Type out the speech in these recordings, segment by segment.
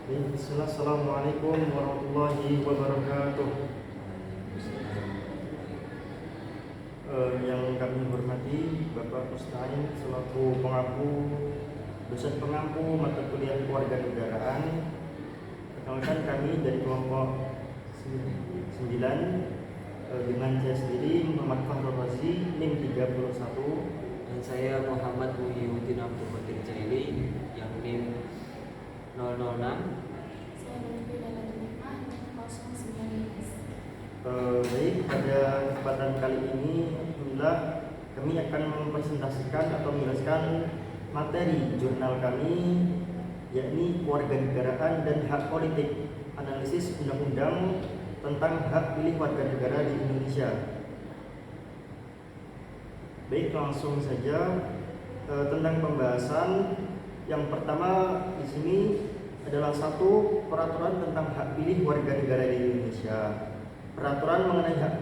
Bismillah, Assalamualaikum warahmatullahi wabarakatuh. Yang kami hormati Bapak Musta'in selaku pengampu, dosen pengampu mata kuliah kewarganegaraan. Perkenalkan, kami dari kelompok 9 dengan saya sendiri Muhammad Fahrul Razi, NIM 31. Dan saya Muhammad Muhyiddin Abdul Qadir Jaili yang NIM 006. Baik, pada kesempatan kali ini alhamdulillah kami akan mempresentasikan atau menjelaskan materi jurnal kami, yakni Kewarganegaraan dan Hak Politik, analisis undang-undang tentang hak pilih warga negara di Indonesia. Baik, langsung saja tentang pembahasan. Yang pertama di sini adalah satu, peraturan tentang hak pilih warga negara di Indonesia. Peraturan mengenai hak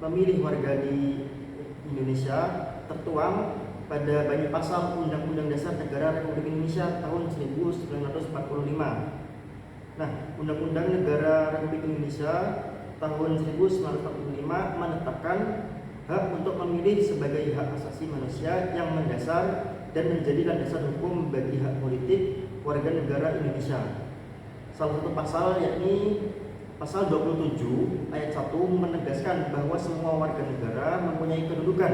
memilih warga di Indonesia tertuang pada banyak pasal Undang-Undang Dasar Negara Republik Indonesia tahun 1945. Nah, Undang-Undang Negara Republik Indonesia tahun 1945 menetapkan hak untuk memilih sebagai hak asasi manusia yang mendasar dan menjadi landasan hukum bagi hak politik warga negara Indonesia. Salah satu pasal yakni Pasal 27 ayat 1 menegaskan bahwa semua warga negara mempunyai kedudukan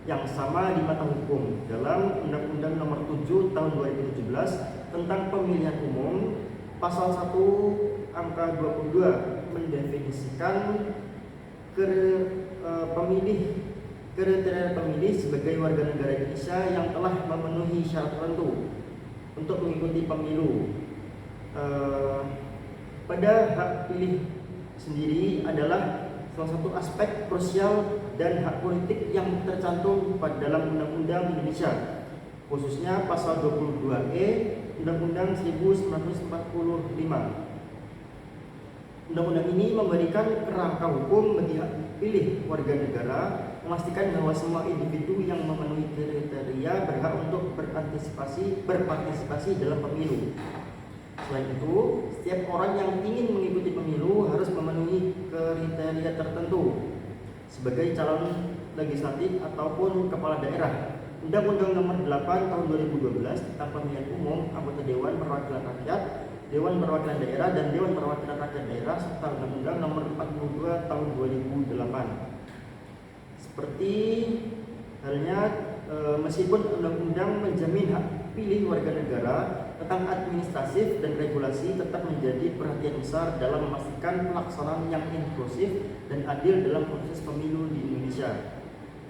yang sama di mata hukum dalam Undang-Undang Nomor 7 Tahun 2017 tentang Pemilihan Umum. Pasal 1 angka 22 mendefinisikan kriteria pemilih sebagai warga negara Indonesia yang telah memenuhi syarat tertentu untuk mengikuti pemilu. Pada hak pilih sendiri adalah salah satu aspek krusial dan hak politik yang tercantum pada dalam Undang-Undang Indonesia, khususnya pasal 22E Undang-Undang 1945. Undang-undang ini memberikan kerangka hukum bagi hak pilih warga negara, memastikan bahwa semua individu yang memenuhi kriteria berhak untuk berpartisipasi dalam pemilu. Selain itu, setiap orang yang ingin mengikuti pemilu harus memenuhi kriteria tertentu sebagai calon legislatif ataupun kepala daerah. Undang-Undang Nomor 8 Tahun 2012 tentang Pemilihan Umum, Anggota Dewan Perwakilan Rakyat, Dewan Perwakilan Daerah, dan Dewan Perwakilan Rakyat Daerah, serta Undang-Undang Nomor 42 Tahun 2008. Seperti halnya meskipun undang-undang menjamin hak pilih warga negara, tentang administratif dan regulasi tetap menjadi perhatian besar dalam memastikan pelaksanaan yang inklusif dan adil dalam proses pemilu di Indonesia.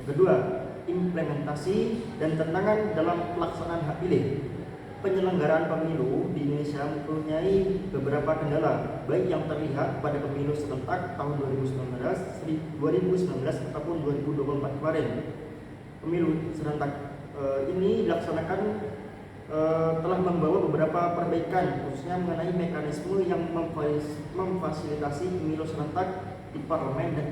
Yang kedua, implementasi dan tantangan dalam pelaksanaan hak pilih. Penyelenggaraan pemilu di Indonesia mempunyai beberapa kendala, baik yang terlihat pada pemilu serentak tahun 2019 ataupun 2024 kemarin. Pemilu serentak ini dilaksanakan telah membawa beberapa perbaikan, khususnya mengenai mekanisme yang memfasilitasi pemilu serentak di parlemen dan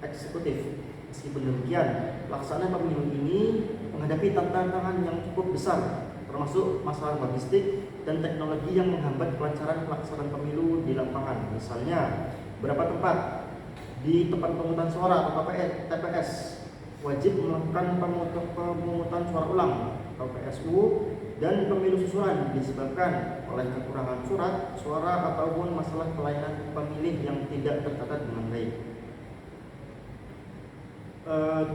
eksekutif. Meskipun demikian, pelaksanaan pemilu ini menghadapi tantangan yang cukup besar, termasuk masalah logistik dan teknologi yang menghambat kelancaran pelaksanaan pemilu di lapangan. Misalnya, beberapa tempat di tempat pemungutan suara atau TPS wajib melakukan pemungutan suara ulang atau PSU, dan pemilu susulan disebabkan oleh kekurangan surat suara ataupun masalah pelayanan pemilih yang tidak tercatat dengan baik.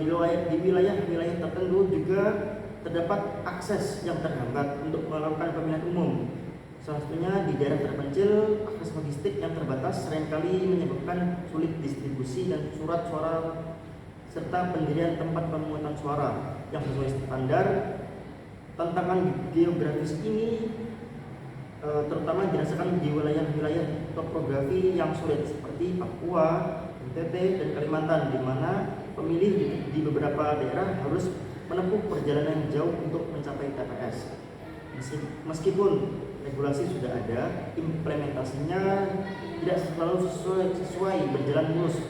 Di wilayah-wilayah tertentu juga terdapat akses yang terhambat untuk melakukan pemilihan umum. Salah satunya di daerah terpencil, akses logistik yang terbatas seringkali menyebabkan sulit distribusi dan surat suara serta pendirian tempat pemungutan suara yang sesuai standar. Tantangan geografis ini terutama dirasakan di wilayah-wilayah topografi yang sulit seperti Papua, NTT, dan Kalimantan, di mana pemilih di beberapa daerah harus menempuh perjalanan jauh untuk mencapai TPS. Meskipun regulasi sudah ada, implementasinya tidak selalu sesuai berjalan mulus.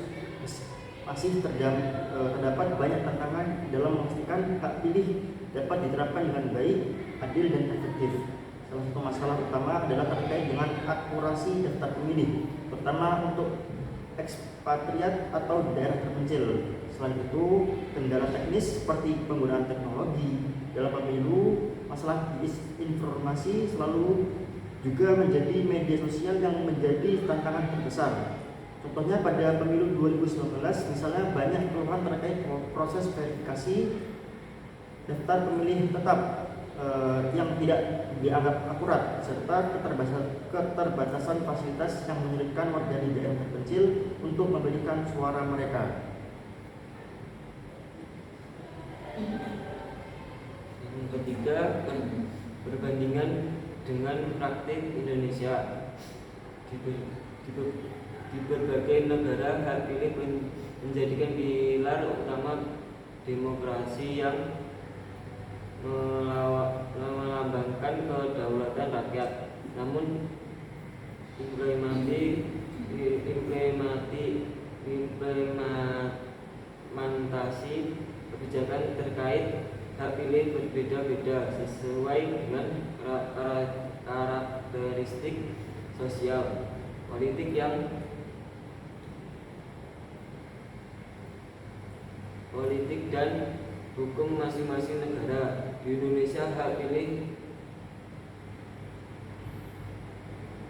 Masih terdapat banyak tantangan dalam memastikan hak pilih dapat diterapkan dengan baik, adil, dan efektif. Salah satu masalah utama adalah terkait dengan akurasi daftar pemilih, terutama untuk ekspatriat atau daerah terpencil. Selain itu, kendala teknis seperti penggunaan teknologi dalam pemilu, masalah disinformasi selalu juga menjadi media sosial yang menjadi tantangan terbesar. Contohnya pada pemilu 2019, misalnya banyak keluhan terkait proses verifikasi daftar pemilih tetap yang tidak dianggap akurat, serta keterbatasan fasilitas yang menyulitkan warga di daerah terpencil untuk memberikan suara mereka. Yang ketiga, perbandingan dengan praktik Indonesia. Di berbagai negara, hak pilih menjadikan pilar utama demokrasi yang melambangkan kedaulatan rakyat. Namun implementasi kebijakan terkait hak pilih berbeda-beda sesuai dengan karakteristik sosial, politik dan hukum masing-masing negara. Di Indonesia, hak pilih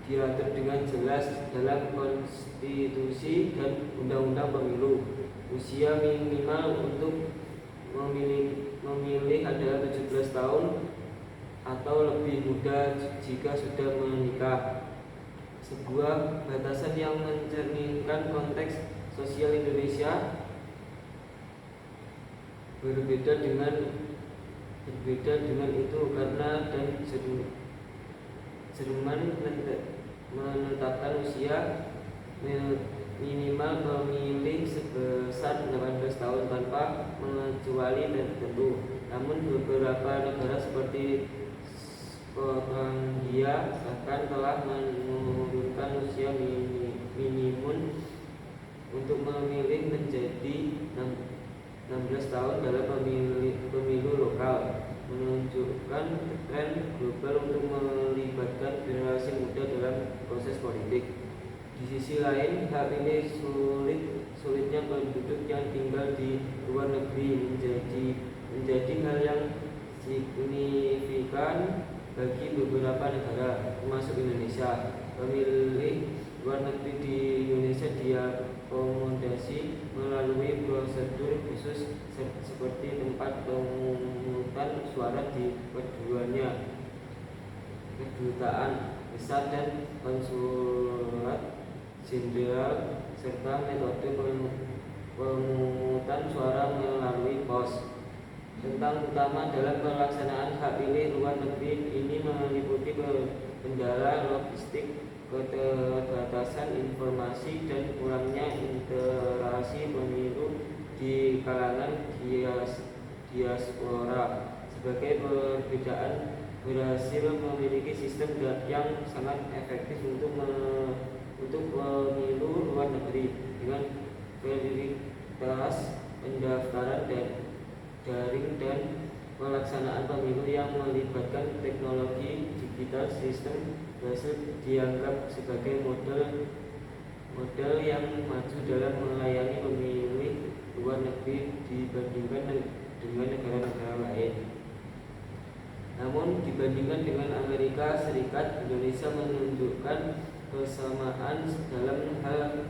diatur dengan jelas dalam konstitusi dan undang-undang pemilu. Usia minimal untuk memilih adalah 17 tahun atau lebih muda jika sudah menikah. Sebuah batasan yang mencerminkan konteks sosial Indonesia berbeda dengan itu karena dan Jerman menetapkan usia minimal pemilih sebesar 18 tahun tanpa mengecuali tertentu. Namun beberapa negara seperti Polandia bahkan telah menurunkan usia minimum untuk memilih menjadi 16 tahun dalam pemilu lokal, menunjukkan tren global untuk melibatkan generasi muda dalam proses politik. Di sisi lain, hak pilih sulitnya penduduk yang tinggal di luar negeri menjadi hal yang signifikan bagi beberapa negara, termasuk Indonesia. Pemilih luar negeri di Indonesia diakomodasi melalui prosedur khusus seperti tempat pemungutan suara di kedutaan besar dan konsulat jenderal, serta metode pemungutan suara melalui pos. Tentang utama dalam pelaksanaan hak pilih luar negeri ini meliputi kendala logistik, keterbatasan informasi, dan kurangnya interaksi pemilu di kalangan diaspora. Sebagai perbedaan, berhasil memiliki sistem yang sangat efektif untuk pemilu luar negeri dengan verifikasi pendaftaran daring dan pelaksanaan pemilu yang melibatkan teknologi digital. Sistem berhasil dianggap sebagai model yang maju dalam melayani pemilih luar negeri dibandingkan dengan negara-negara lain. Namun dibandingkan dengan Amerika Serikat, Indonesia menunjukkan kesamaan dalam hal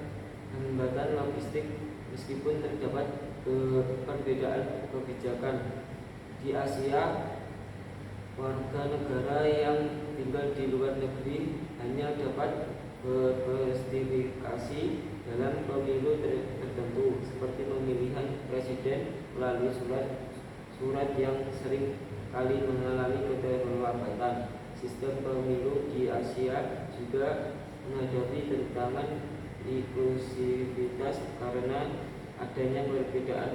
hambatan logistik meskipun terdapat perbedaan kebijakan. Di Asia, warga negara yang tinggal di luar negeri hanya dapat berpartisipasi dalam pemilu tertentu, seperti pemilihan presiden melalui surat yang sering kali mengalami keterlambatan. Sistem pemilu di Asia juga menghadapi tantangan inklusivitas karena adanya perbedaan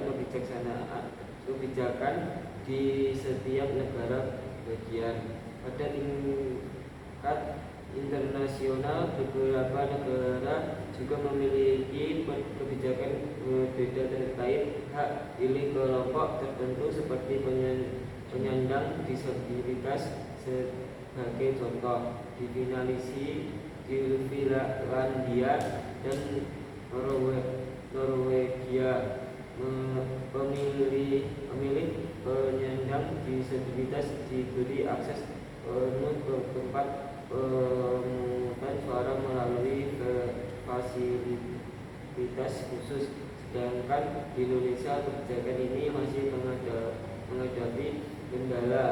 kebijakan di setiap negara bagian. Pada tingkat internasional, beberapa negara juga memiliki kebijakan berbeda terkait hak pilih kelompok tertentu seperti penyandang disabilitas, sebagai contoh. Di Finlandia dan Norwegia, pemilih penyandang disabilitas diberi akses penuh ke tempat pemungutan suara melalui fasilitas khusus. Sedangkan di Indonesia kebijakan ini masih menghadapi kendala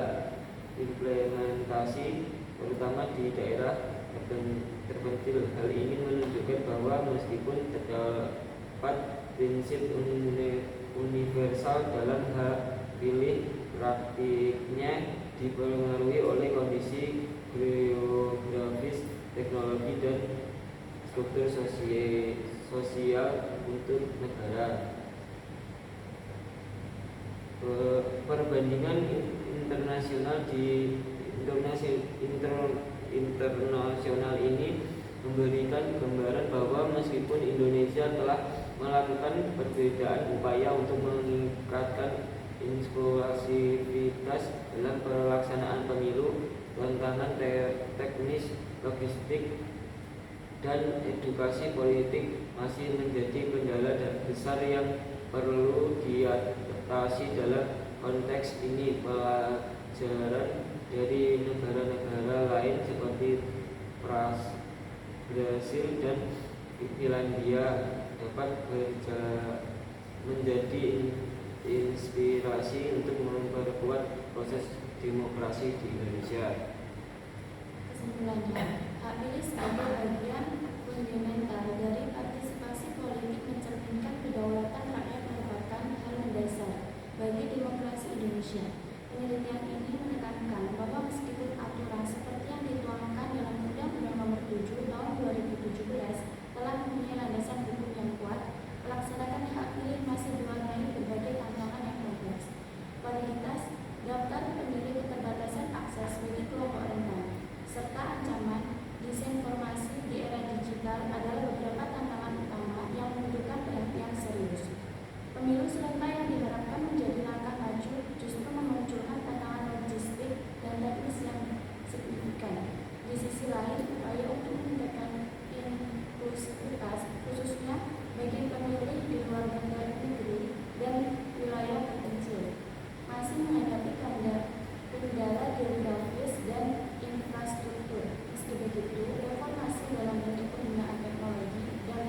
implementasi, terutama di daerah terpencil. Hal ini menunjukkan bahwa meskipun terdapat prinsip universal dalam hak pilih, praktiknya dipengaruhi oleh kondisi geografis, teknologi, dan struktur sosial untuk negara. Perbandingan internasional internasional ini memberikan gambaran bahwa meskipun Indonesia telah melakukan perbedaan upaya untuk meningkatkan inklusivitas dalam pelaksanaan pemilu, tantangan teknis, logistik, dan edukasi politik masih menjadi kendala besar yang perlu diatasi. Dalam konteks ini, pelajaran dari negara-negara lain seperti Brasil dan Finlandia dapat menjadi inspirasi untuk memperkuat proses demokrasi di Indonesia. Kesimpulannya, hak pilih sebagai bagian fundamental dari partisipasi politik mencerminkan kedaulatan rakyat merupakan hal mendasar bagi demokrasi Indonesia. Penelitian ini menekankan bahwa meskipun aturan seperti yang dituangkan dalam Undang-Undang Nomor 7 Tahun 2017 telah mempunyai landasan hukum yang kuat, pelaksanaan hak pilih masih diwarnai berbagai tantangan yang kompleks. Validitas daftar pemilih, keterbatasan akses bagi kelompok rentan, serta ancaman disinformasi di era digital adalah beberapa tantangan utama yang membutuhkan perhatian serius. Pemilu serentak yang diharapkan menjadi langkah maju justru memunculkan tantangan logistik dan teknis yang signifikan. Di sisi lain, upaya untuk meningkatkan inklusivitas khususnya bagi pemilih di luar negeri dan wilayah terpencil masih menghadapi kendala geografis dan infrastruktur. Meski begitu, reformasi dalam bentuk penggunaan teknologi dan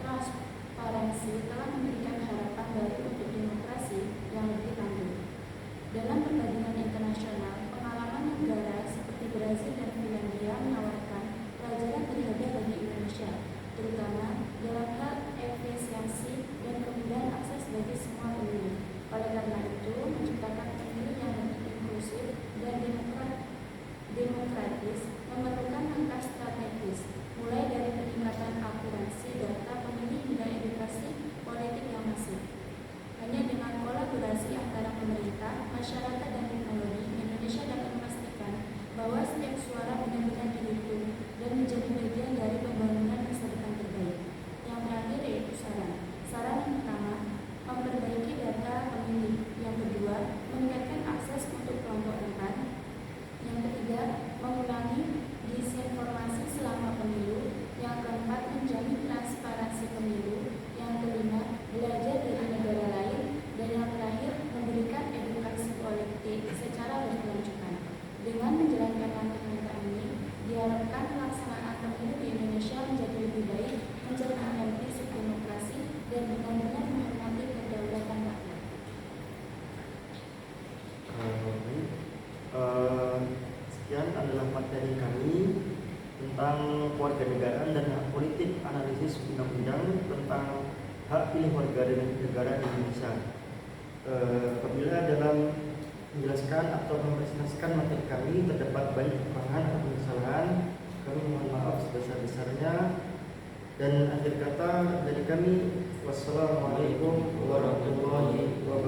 transparansi telah memberikan harapan baru untuk demokrasi yang lebih lanjut. Dalam perbandingan internasional, pengalaman negara seperti Brasil dan Finlandia menawarkan pelajaran berharga bagi Indonesia, terutama dalam hal efisiensi dan kemudahan akses bagi semua pemilih. Oleh karena itu, menciptakan pemilih yang lebih inklusif dan demokratis memerlukan langkah strategis, mulai dari peningkatan akurasi data pemilih hingga edukasi politik yang masif. Hanya dengan kolaborasi antara pemerintah, masyarakat, dan teknologi, Indonesia dapat memastikan bahwa setiap suara benar-benar dihitung dan menjadi bagian dari pembangunan masa depan terbaik. Yang terakhir yaitu saran. Saran yang pertama, memperbaiki data pemilih. Yang kedua, meningkatkan akses untuk kelompok rentan. Yang ketiga, mengurangi disinformasi selama pemilu. Yang keempat, menjamin transparansi pemilu. Yang kelima, belajar dari negara lain. Dan yang terakhir, memberikan edukasi politik secara berkelanjutan. Dengan menjalankan langkah-langkah ini, diharapkan pelaksanaan pemilu di Indonesia menjadi lebih baik, mencerminkan prinsip demokrasi, dan benar-benar menghormati kedaulatan rakyat. Sekian adalah materi kami tentang kewarganegaraan dan hak politik, analisis undang-undang tentang hak pilih warga negara di Indonesia. Apabila dalam menjelaskan atau mempresentasikan materi kami terdapat banyak kekurangan atau kesalahan, kami mohon maaf sebesar-besarnya. Dan akhir kata dari kami, wassalamualaikum warahmatullahi wabarakatuh.